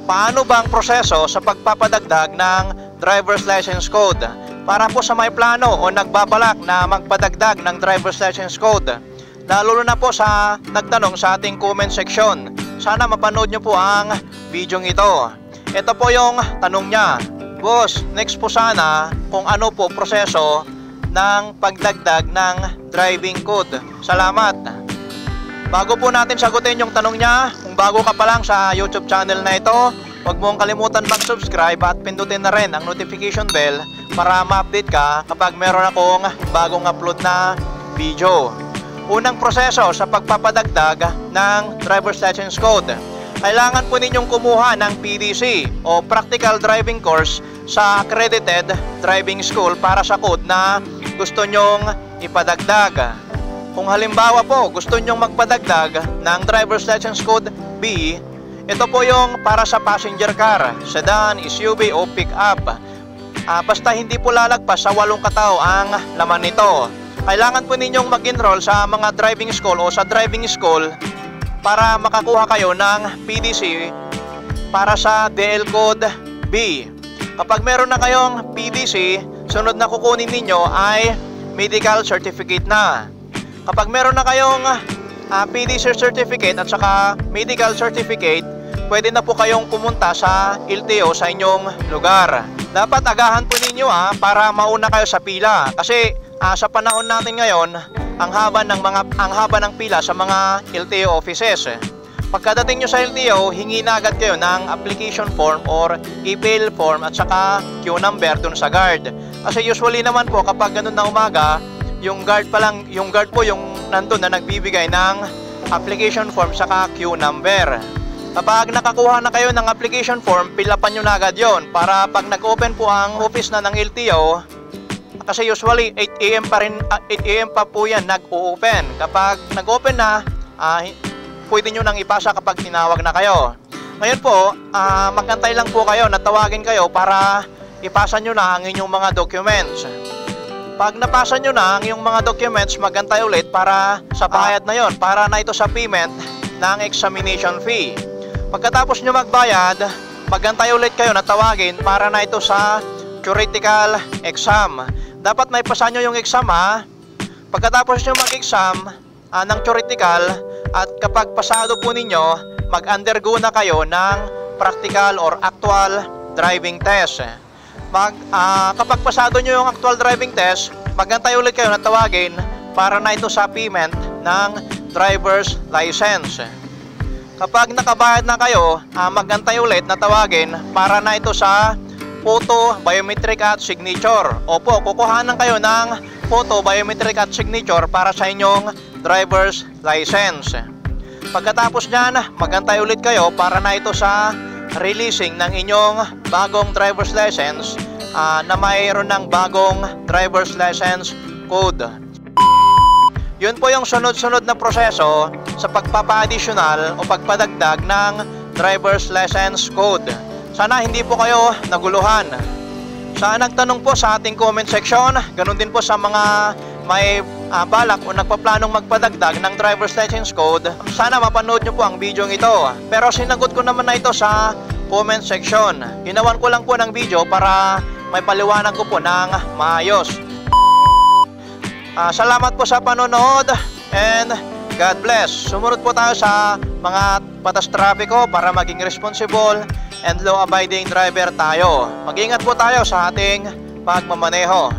paano ba ang proseso sa pagpapadagdag ng driver's license code? Para po sa may plano o nagbabalak na magpadagdag ng driver's license code, lalo na po sa nagtanong sa ating comment section, sana mapanood nyo po ang video ito. Ito po yung tanong niya: Boss, next po sana kung ano po proseso ng pagdagdag ng driving code. Salamat. Bago po natin sagutin yung tanong niya, kung bago ka pa lang sa YouTube channel na ito, huwag mong kalimutan mag-subscribe at pindutin na rin ang notification bell para ma-update ka kapag meron akong bagong upload na video. Unang proseso sa pagpapadagdag ng driver's license code: kailangan po ninyong kumuha ng PDC o Practical Driving Course sa accredited driving school para sa code na gusto nyong ipadagdag. Kung halimbawa po gusto nyong magpadagdag ng driver's license code B, ito po yung para sa passenger car, sedan, SUV o pick-up. Basta hindi po lalagpas sa 8 katao ang laman nito. Kailangan po ninyong mag-enroll sa mga driving school o sa driving school para makakuha kayo ng PDC para sa DL code B. Kapag meron na kayong PDC, sunod na kukunin ninyo ay medical certificate na. Kapag meron na kayong PDC certificate at saka medical certificate, pwede na po kayong pumunta sa LTO sa inyong lugar. Dapat agahan po ninyo para mauna kayo sa pila, kasi sa panahon natin ngayon, ang haba ng pila sa mga LTO offices. Pagkadating nyo sa LTO, hingi na agad kayo ng application form or e-mail form at saka queue number dun sa guard. Kasi usually naman po kapag ganun na umaga, yung guard po yung nandun na nagbibigay ng application form saka queue number. Kapag nakakuha na kayo ng application form, pilapan nyo na agad yon para pag nag-open po ang office na ng LTO, kasi usually 8 AM pa po yan nag-open. Kapag nag-open na, pwede nyo nang ipasa kapag tinawag na kayo. Ngayon po, magantay lang po kayo na tawagin kayo para ipasa nyo na ang inyong mga documents. Pag napasa nyo na ang iyong mga documents, magantay ulit para sa bayad na yon, para na ito sa payment ng examination fee. Pagkatapos nyo magbayad, magantay ulit kayo na tawagin para na ito sa theoretical exam. Dapat may pasa nyo yung exam Pagkatapos nyo mag-exam ng theoretical, at kapag pasado po ninyo, mag-undergo na kayo ng practical or actual driving test. Kapag pasado nyo yung actual driving test, magantay ulit kayo na tawagin para na ito sa payment ng driver's license. Kapag nakabayad na kayo, magantay ulit na tawagin para na ito sa photo, biometric at signature. Opo, kukuhanan kayo ng photo, biometric at signature para sa inyong driver's license. Pagkatapos nyan, magantay ulit kayo para na ito sa releasing ng inyong bagong driver's license na mayroon ng bagong driver's license code. Yun po yung sunod-sunod na proseso sa pagpapa-additional o pagpadagdag ng driver's license code. Sana hindi po kayo naguluhan. Sa nagtanong po sa ating comment section, ganun din po sa mga may balak o nagpaplanong magpadagdag ng driver's license code, sana mapanood nyo po ang video ito. Pero sinagot ko naman na ito sa comment section. Ginawan ko lang po ng video para may paliwanag ko po ng maayos. Salamat po sa panonood and God bless. Sumunod po tayo sa mga batas trapiko para maging responsible and law-abiding driver tayo. Mag-ingat po tayo sa ating pagmamaneho.